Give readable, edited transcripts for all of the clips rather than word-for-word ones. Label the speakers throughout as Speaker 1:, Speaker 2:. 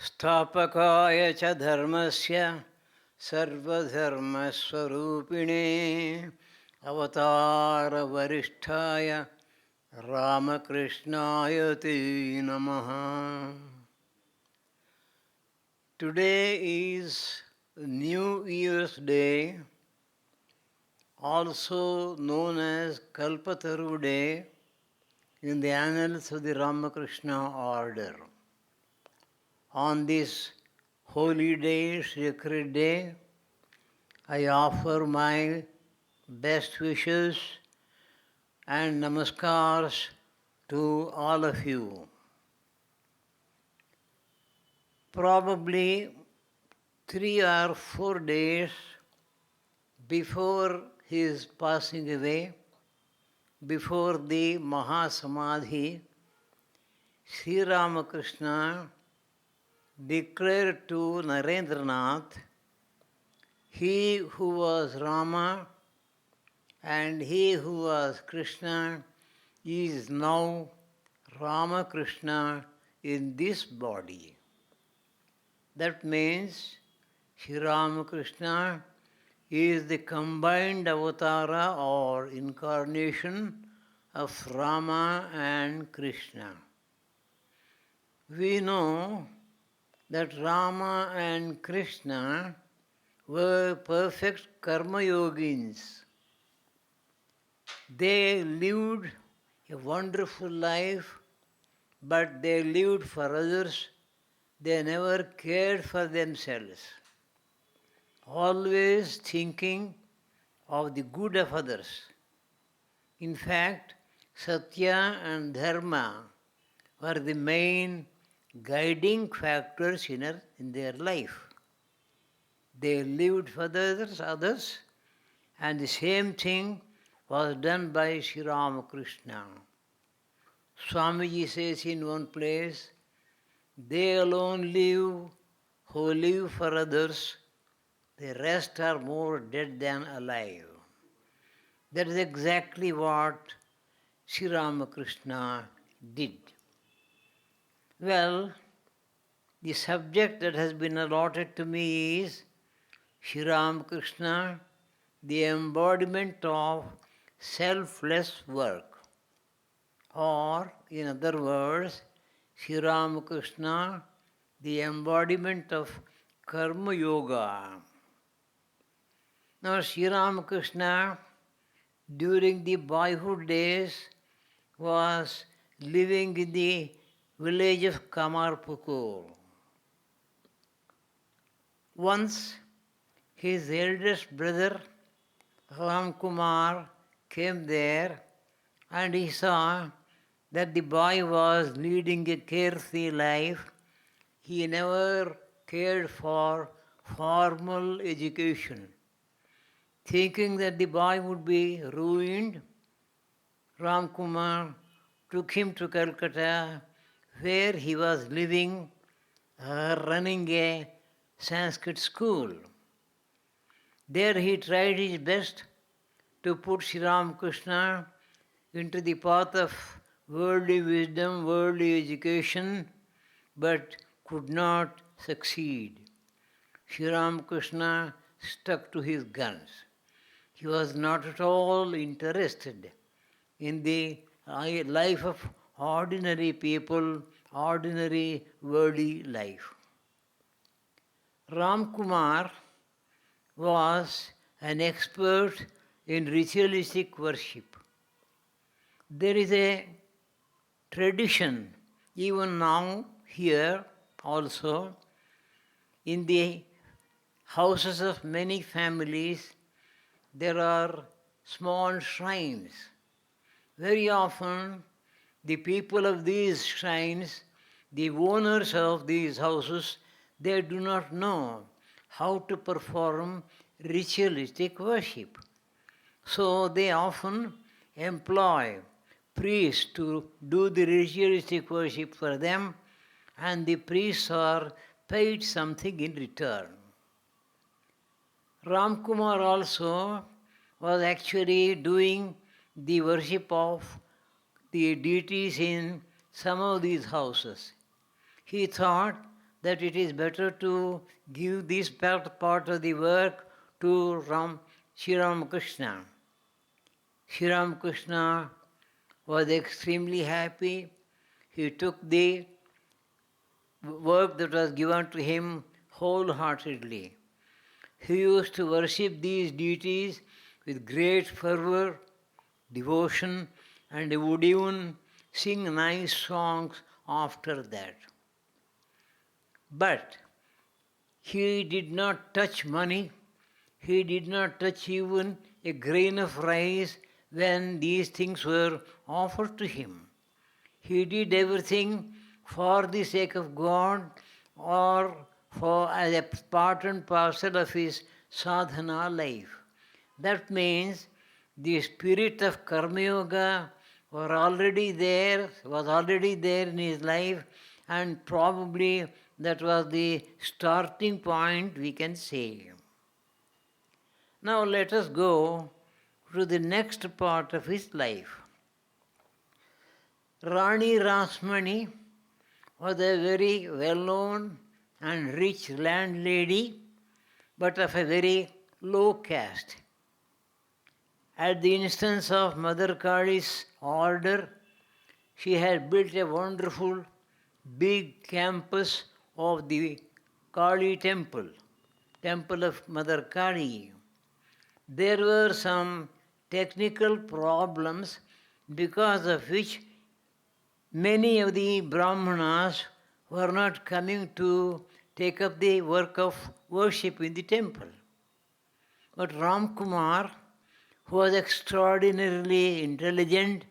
Speaker 1: स्थापकाय च धर्मस्य सर्वधर्मस्वरूपिणे अवतारवरिष्ठाय रामकृष्णाय ते नमः. Today is New Year's Day, also known as Kalpataru Day in the annals of the Ramakrishna order. On this holy day, sacred day, I offer my best wishes and namaskars to all of you. Probably 3 or 4 days before his passing away, before the Mahasamadhi, Sri Ramakrishna declared to Narendranath, he who was Rama and he who was Krishna is now Ramakrishna in this body. That means Sri Ramakrishna is the combined avatara or incarnation of Rama and Krishna. We know that Rama and Krishna were perfect karma yogins. They lived a wonderful life, but they lived for others. They never cared for themselves, always thinking of the good of others. In fact, Satya and Dharma were the main guiding factors in their life. They lived for others, and the same thing was done by Sri Ramakrishna. Swamiji says in one place, they alone live who live for others, the rest are more dead than alive. That is exactly what Sri Ramakrishna did. Well, the subject that has been allotted to me is Sri Ramakrishna, the embodiment of selfless work. Or, in other words, Sri Ramakrishna, the embodiment of Karma Yoga. Now, Sri Ramakrishna, during the boyhood days, was living in the village of Kamarpukur. Once, his eldest brother, Ram Kumar, came there and he saw that the boy was leading a carefree life. He never cared for formal education. Thinking that the boy would be ruined, Ram Kumar took him to Calcutta, where he was living, running a Sanskrit school. There he tried his best to put Sri Ramakrishna into the path of worldly wisdom, worldly education, but could not succeed. Sri Ramakrishna stuck to his guns. He was not at all interested in the life of ordinary people, ordinary worldly life. Ram Kumar was an expert in ritualistic worship. There is a tradition, even now here also, in the houses of many families, there are small shrines. Very often, the people of these shrines, the owners of these houses, they do not know how to perform ritualistic worship. So they often employ priests to do the ritualistic worship for them, and the priests are paid something in return. Ram Kumar also was actually doing the worship of the deities in some of these houses. He thought that it is better to give this part of the work to Sri Ramakrishna. Sri Ramakrishna was extremely happy. He took the work that was given to him wholeheartedly. He used to worship these deities with great fervor, devotion, and he would even sing nice songs after that. But he did not touch money, he did not touch even a grain of rice when these things were offered to him. He did everything for the sake of God or for as a part and parcel of his sadhana life. That means the spirit of Karma Yoga was already there in his life, and probably that was the starting point, we can say. Now let us go to the next part of his life. Rani Rasmani was a very well-known and rich landlady, but of a very low caste. At the instance of Mother Kali's order, she had built a wonderful big campus of the Kali temple, temple of Mother Kali. There were some technical problems because of which many of the Brahmanas were not coming to take up the work of worship in the temple. But Ram Kumar, who was extraordinarily intelligent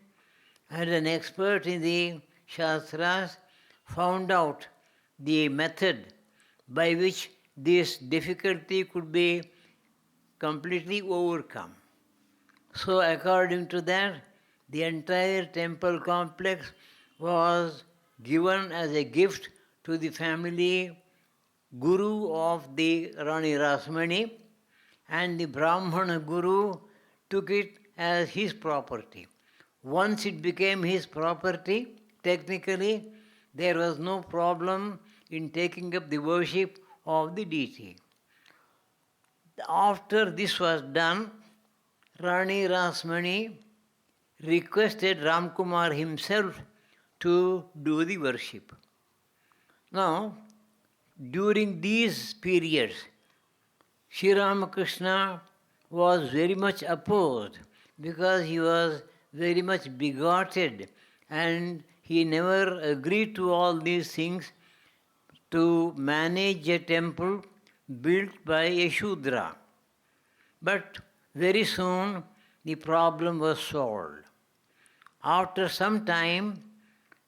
Speaker 1: and an expert in the Shastras, found out the method by which this difficulty could be completely overcome. So according to that, the entire temple complex was given as a gift to the family guru of the Rani Rasmani, and the Brahmana guru took it as his property. Once it became his property, technically, there was no problem in taking up the worship of the deity. After this was done, Rani Rasmani requested Ramkumar himself to do the worship. Now, during these periods, Sri Ramakrishna was very much opposed because he was very much bigoted and he never agreed to all these things to manage a temple built by a Shudra. But very soon the problem was solved. After some time,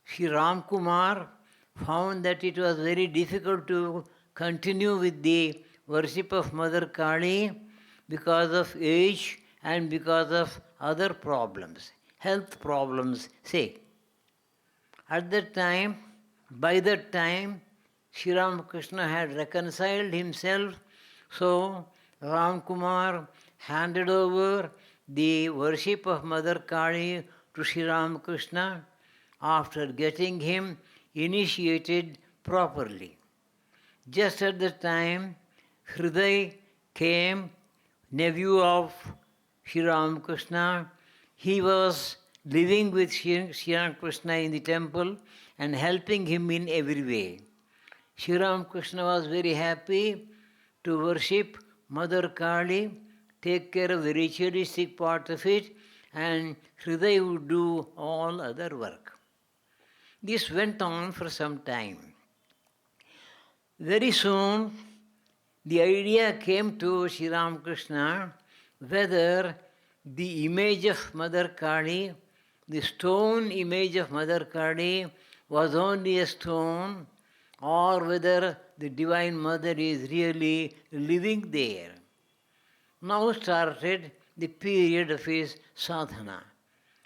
Speaker 1: Sri Ramkumar found that it was very difficult to continue with the worship of Mother Kali because of age and because of other problems, health problems, say. By that time, Sri Ramakrishna had reconciled himself, so Ramkumar handed over the worship of Mother Kali to Sri Ramakrishna after getting him initiated properly. Just at the time, Hriday came, nephew of Sri Ramakrishna. He was living with Sri Ramakrishna in the temple and helping him in every way. Sri Ramakrishna was very happy to worship Mother Kali, take care of the ritualistic part of it, and Hriday would do all other work. This went on for some time. Very soon, the idea came to Sri Ramakrishna whether the image of Mother Kali, the stone image of Mother Kali, was only a stone, or whether the Divine Mother is really living there. Now started the period of his sadhana.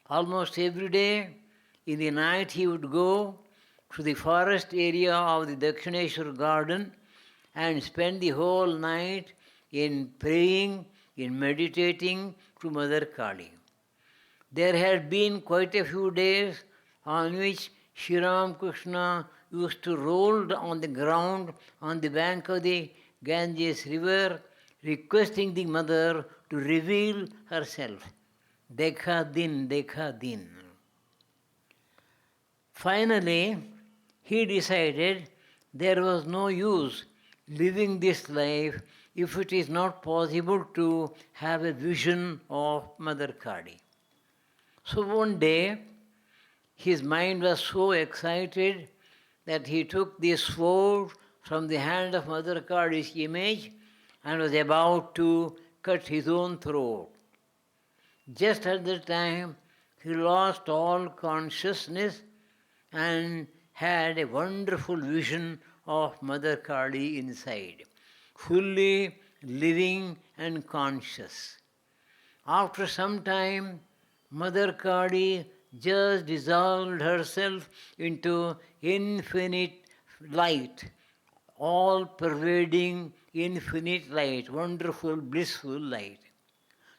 Speaker 1: Almost every day, in the night, he would go to the forest area of the Dakshineshwar garden and spend the whole night in praying, in meditating to Mother Kali. There had been quite a few days on which Sri Ramakrishna used to roll on the ground on the bank of the Ganges river, requesting the mother to reveal herself. Dekha din, dekha din. Finally, he decided there was no use living this life if it is not possible to have a vision of Mother Kali. So one day, his mind was so excited that he took the sword from the hand of Mother Kali's image and was about to cut his own throat. Just at the time, he lost all consciousness and had a wonderful vision of Mother Kali inside, fully living and conscious. After some time, Mother Kali just dissolved herself into infinite light, all pervading infinite light, wonderful, blissful light.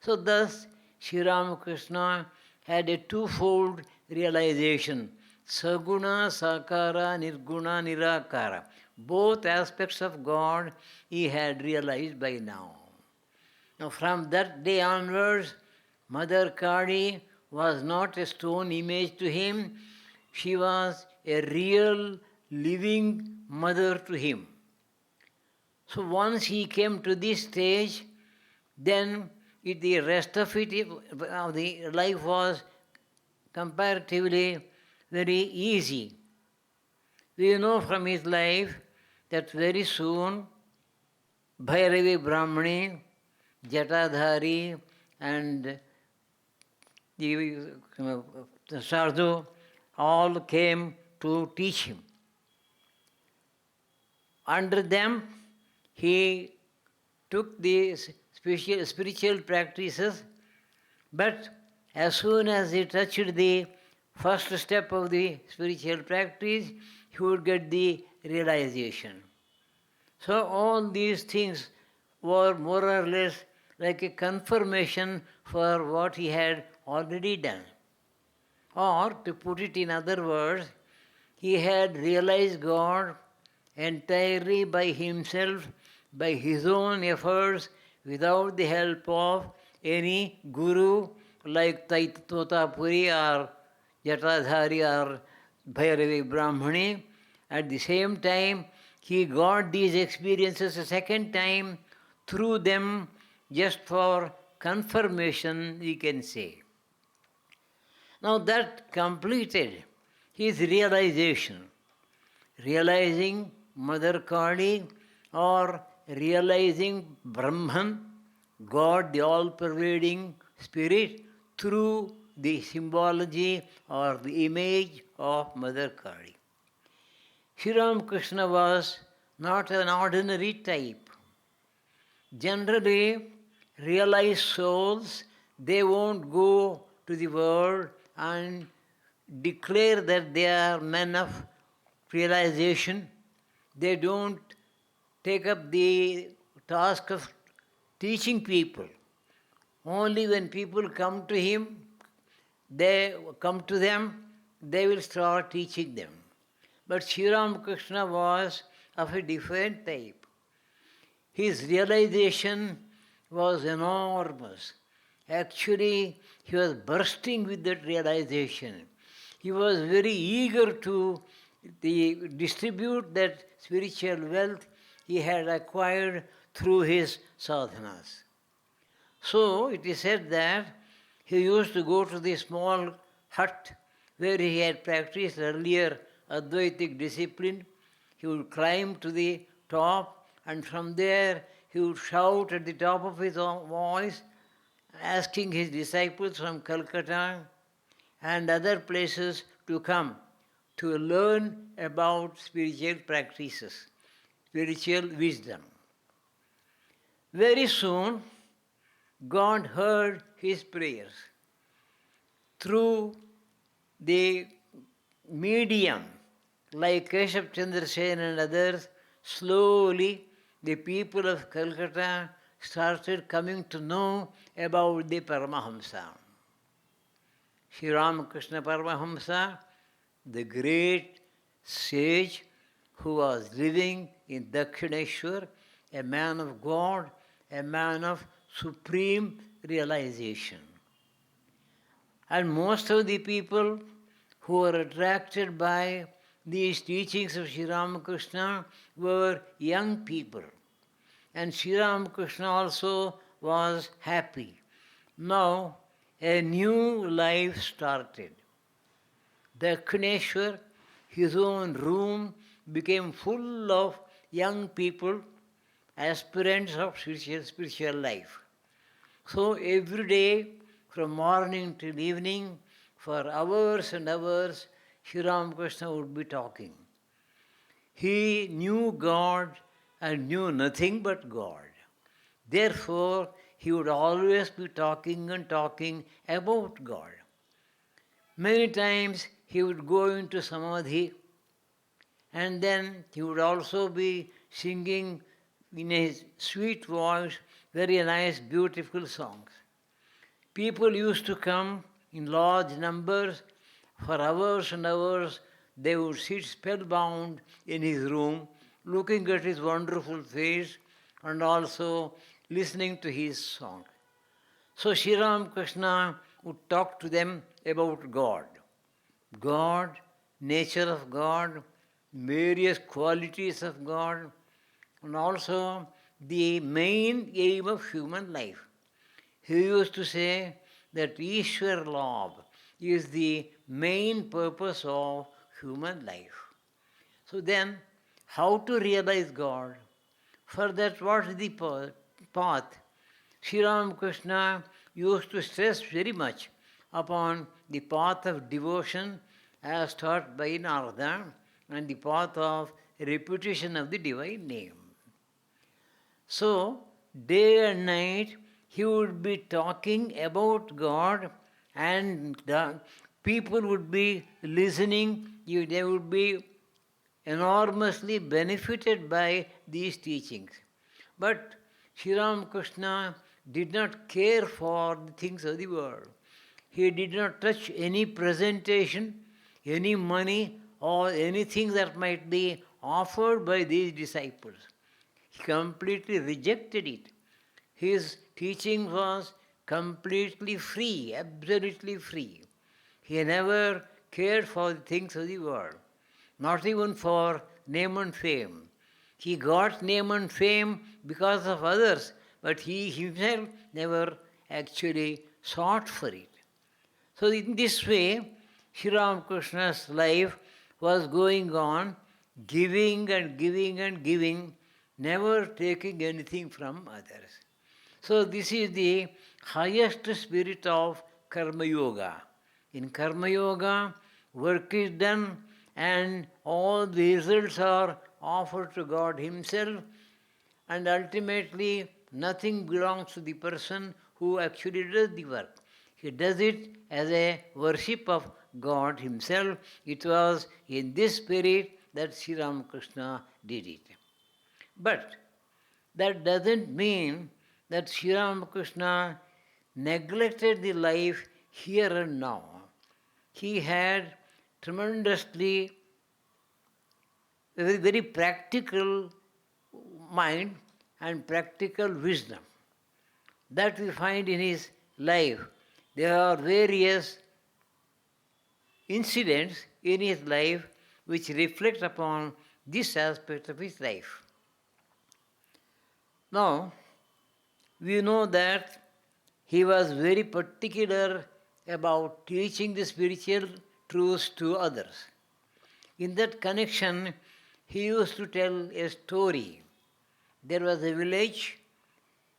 Speaker 1: So thus, Sri Ramakrishna had a twofold realization, Saguna, Sakara, Nirguna, Nirakara. Both aspects of God he had realized by now. Now from that day onwards, Mother Kali was not a stone image to him, she was a real living mother to him. So once he came to this stage, then the rest of the life was comparatively very easy. We know from his life that very soon Bhairavi Brahmani, Jatadhari and the Sadhu all came to teach him. Under them, he took the spiritual practices, but as soon as he touched the first step of the spiritual practice, he would get the realization. So all these things were more or less like a confirmation for what he had already done. Or, to put it in other words, he had realized God entirely by himself, by his own efforts, without the help of any guru like Totapuri or Jatadhari or Bhairavi Brahmani. At the same time, he got these experiences a second time through them just for confirmation, we can say. Now that completed his realization, realizing Mother Kali or realizing Brahman, God, the all-pervading spirit, through the symbology or the image of Mother Kali. Sri Ramakrishna was not an ordinary type. Generally, realized souls, they won't go to the world and declare that they are men of realization. They don't take up the task of teaching people. Only when people come to him, they will start teaching them. But Sri Ramakrishna was of a different type. His realization was enormous. Actually, he was bursting with that realization. He was very eager to distribute that spiritual wealth he had acquired through his sadhanas. So it is said that he used to go to the small hut where he had practiced earlier Advaitic discipline. He would climb to the top, and from there he would shout at the top of his own voice, asking his disciples from Calcutta and other places to come to learn about spiritual practices, spiritual wisdom. Very soon, God heard his prayers. Through the medium, like Keshav Chandra Sen and others, slowly the people of Calcutta started coming to know about the Paramahamsa. Sri Ramakrishna Paramahamsa, the great sage who was living in Dakshineshwar, a man of God, a man of supreme realization. And most of the people who were attracted by these teachings of Sri Ramakrishna were young people. And Sri Ramakrishna also was happy. Now a new life started. Dakshineshwar, his own room, became full of young people, aspirants of spiritual life. So every day, from morning till evening, for hours and hours, Sri Ramakrishna would be talking. He knew God and knew nothing but God. Therefore, he would always be talking and talking about God. Many times he would go into samadhi, and then he would also be singing in a sweet voice very nice, beautiful songs. People used to come in large numbers. For hours and hours, they would sit spellbound in his room, looking at his wonderful face and also listening to his song. So Sri Ramakrishna would talk to them about God. God, nature of God, various qualities of God, and also the main aim of human life. He used to say that Ishwar Labh is the main purpose of human life. So then, how to realize God? For that, what is the path? Sri Ramakrishna used to stress very much upon the path of devotion as taught by Narada and the path of repetition of the divine name. So, day and night, he would be talking about God, and the people would be listening. They would be enormously benefited by these teachings. But Sri Ramakrishna did not care for the things of the world. He did not touch any presentation, any money, or anything that might be offered by these disciples. He completely rejected it. His teaching was completely free, absolutely free. He never cared for the things of the world, not even for name and fame. He got name and fame because of others, but he himself never actually sought for it. So in this way, Sri Ramakrishna's life was going on, giving and giving and giving, never taking anything from others. So this is the highest spirit of Karma Yoga. In Karma Yoga, work is done and all the results are offered to God Himself, and ultimately nothing belongs to the person who actually does the work. He does it as a worship of God Himself. It was in this spirit that Sri Ramakrishna did it. But that doesn't mean that Sri Ramakrishna neglected the life here and now. He had tremendously very, very practical mind and practical wisdom. That we find in his life. There are various incidents in his life which reflect upon this aspect of his life. Now, we know that he was very particular about teaching the spiritual truths to others. In that connection, he used to tell a story. There was a village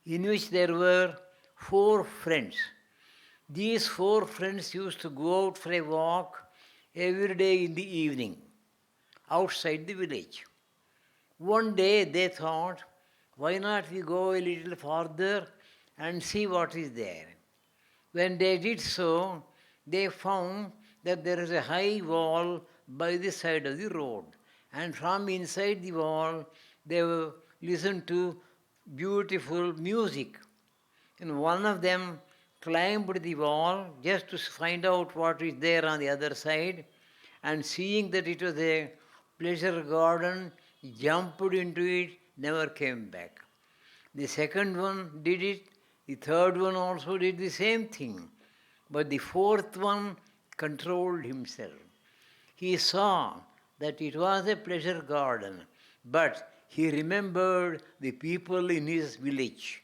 Speaker 1: in which there were 4 friends. These 4 friends used to go out for a walk every day in the evening outside the village. One day they thought, why not we go a little farther and see what is there? When they did so, they found that there is a high wall by the side of the road. And from inside the wall, they listened to beautiful music. And one of them climbed the wall just to find out what is there on the other side. And seeing that it was a pleasure garden, jumped into it, never came back. The second one did it, the third one also did the same thing. But the fourth one controlled himself. He saw that it was a pleasure garden, but he remembered the people in his village.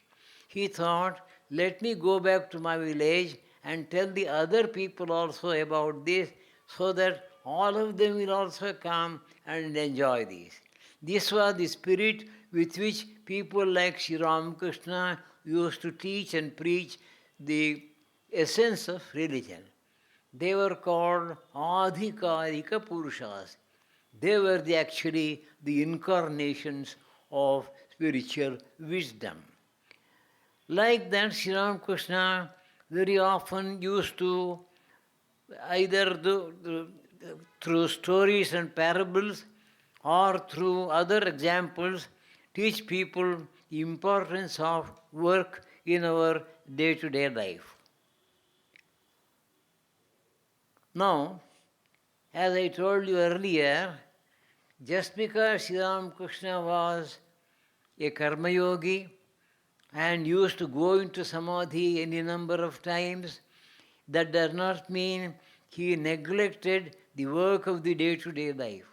Speaker 1: He thought, let me go back to my village and tell the other people also about this so that all of them will also come and enjoy this. This was the spirit with which people like Sri Ramakrishna used to teach and preach the essence of religion. They were called Adhikarika Purushas. They were actually the incarnations of spiritual wisdom. Like that, Sri Ramakrishna very often used to either through stories and parables or through other examples teach people the importance of work in our day-to-day life. Now, as I told you earlier, just because Sri Ramakrishna was a karma yogi and used to go into samadhi any number of times, that does not mean he neglected the work of the day-to-day life.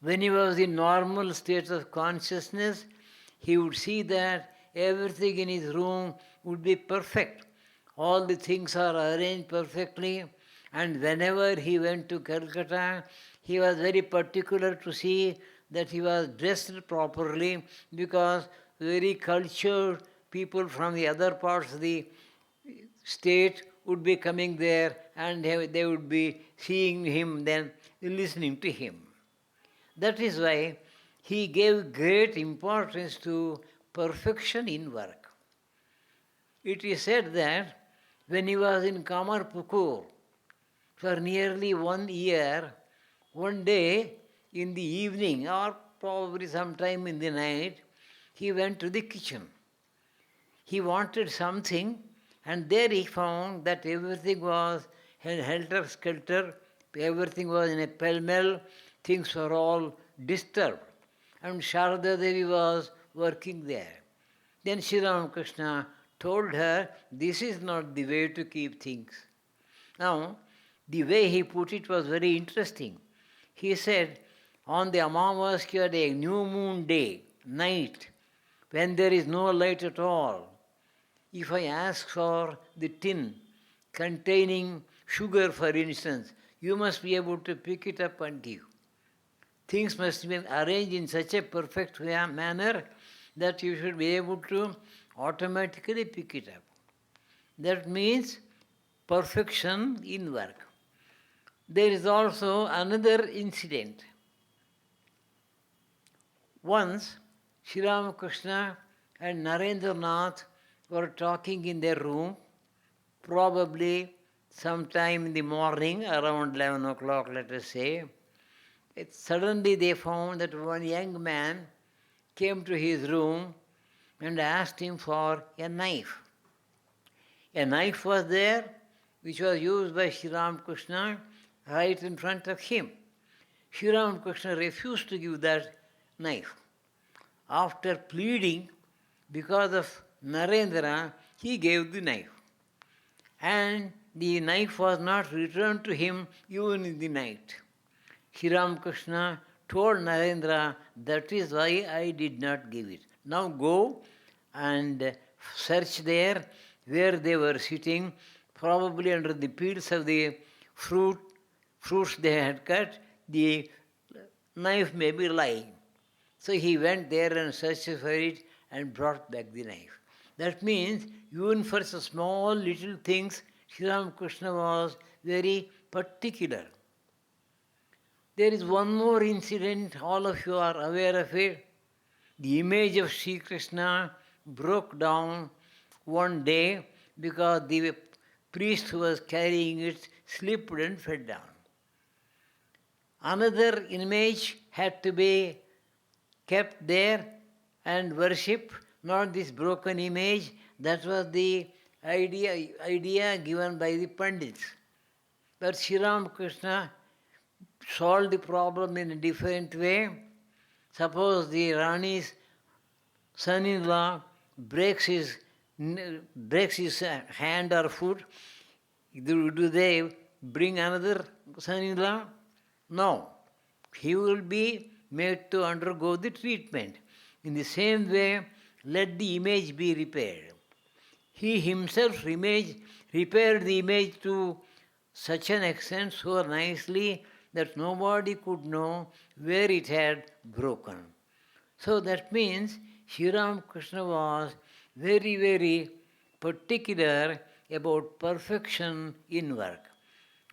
Speaker 1: When he was in normal state of consciousness, he would see that everything in his room would be perfect. All the things are arranged perfectly. And whenever he went to Calcutta, he was very particular to see that he was dressed properly, because very cultured people from the other parts of the state would be coming there and they would be seeing him, then listening to him. That is why he gave great importance to perfection in work. It is said that when he was in Kamarpukur for nearly 1 year, one day in the evening or probably sometime in the night, he went to the kitchen. He wanted something, and there he found that everything was helter-skelter, everything was in a pell-mell, things were all disturbed. And Sharada Devi was working there. Then Sri Ramakrishna told her, this is not the way to keep things. Now, the way he put it was very interesting. He said, on the Amavasya day, new moon day, night, when there is no light at all, if I ask for the tin containing sugar, for instance, you must be able to pick it up and give. Things must be arranged in such a perfect manner that you should be able to automatically pick it up. That means perfection in work. There is also another incident. Once, Sri Ramakrishna and Narendranath were talking in their room, probably sometime in the morning, around 11 o'clock, let us say. Suddenly they found that one young man came to his room and asked him for a knife. A knife was there, which was used by Sri Ramakrishna right in front of him. Sri Ramakrishna refused to give that knife. After pleading, because of Narendra, he gave the knife. And the knife was not returned to him even in the night. Sri Ramakrishna told Narendra, that is why I did not give it. Now go and search there where they were sitting, probably under the peels of the fruits they had cut, the knife may be lying. So he went there and searched for it and brought back the knife. That means even for some small little things, Sri Ramakrishna was very particular. There is one more incident, all of you are aware of it. The image of Sri Krishna broke down one day because the priest who was carrying it slipped and fell down. Another image had to be kept there and worshipped, not this broken image. That was the idea given by the Pandits. But Sri Ramakrishna solve the problem in a different way. Suppose the Rani's son-in-law breaks his hand or foot, do they bring another son-in-law? No. He will be made to undergo the treatment. In the same way, let the image be repaired. He himself repaired the image to such an extent so nicely that nobody could know where it had broken. So that means Sri Ramakrishna was very, very particular about perfection in work.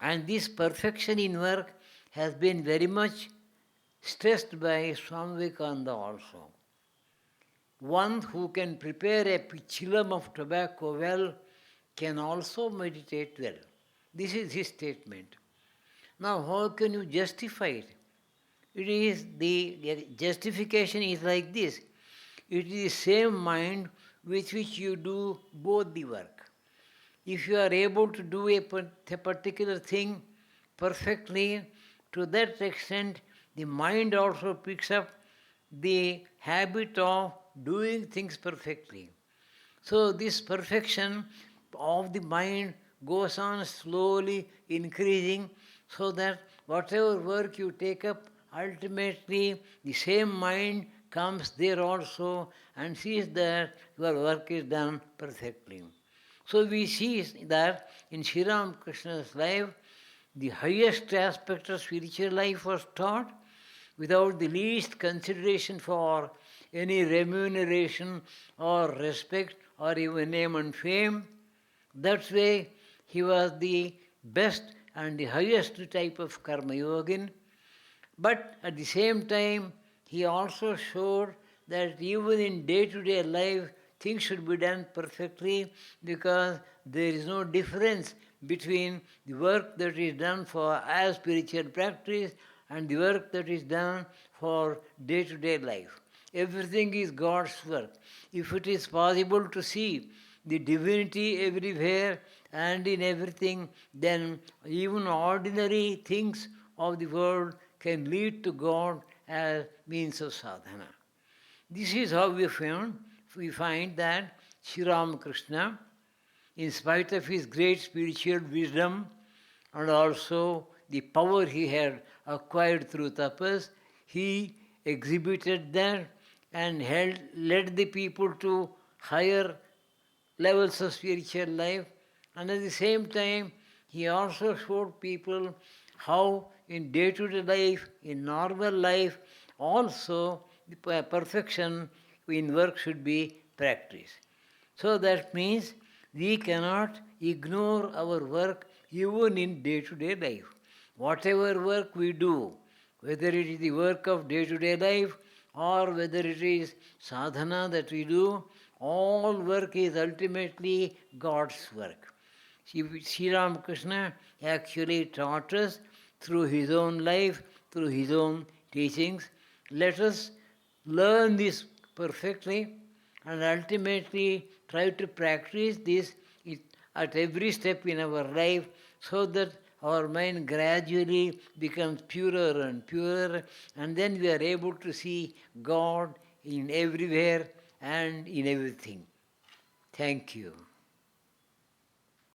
Speaker 1: And this perfection in work has been very much stressed by Swami Vivekananda also. One who can prepare a chillum of tobacco well can also meditate well. This is his statement. Now, how can you justify it? It is the justification is like this. It is the same mind with which you do both the work. If you are able to do a particular thing perfectly, to that extent, the mind also picks up the habit of doing things perfectly. So this perfection of the mind goes on slowly increasing, so that whatever work you take up, ultimately the same mind comes there also and sees that your work is done perfectly. So we see that in Sri Ramakrishna's life, the highest aspect of spiritual life was taught without the least consideration for any remuneration or respect or even name and fame. That way, he was the best and the highest type of karma yogin. But at the same time, he also showed that even in day-to-day life, things should be done perfectly, because there is no difference between the work that is done for as spiritual practice and the work that is done for day-to-day life. Everything is God's work. If it is possible to see the divinity everywhere and in everything, then even ordinary things of the world can lead to God as means of sadhana. This is how we find that Sri Ramakrishna, in spite of his great spiritual wisdom and also the power he had acquired through tapas, he exhibited that and led the people to higher levels of spiritual life. And at the same time, he also showed people how in day-to-day life, in normal life, also the perfection in work should be practiced. So that means we cannot ignore our work even in day-to-day life. Whatever work we do, whether it is the work of day-to-day life or whether it is sadhana that we do, all work is ultimately God's work. Sri Ramakrishna actually taught us through his own life, through his own teachings. Let us learn this perfectly and ultimately try to practice this at every step in our life, so that our mind gradually becomes purer and purer, and then we are able to see God in everywhere and in everything. Thank you.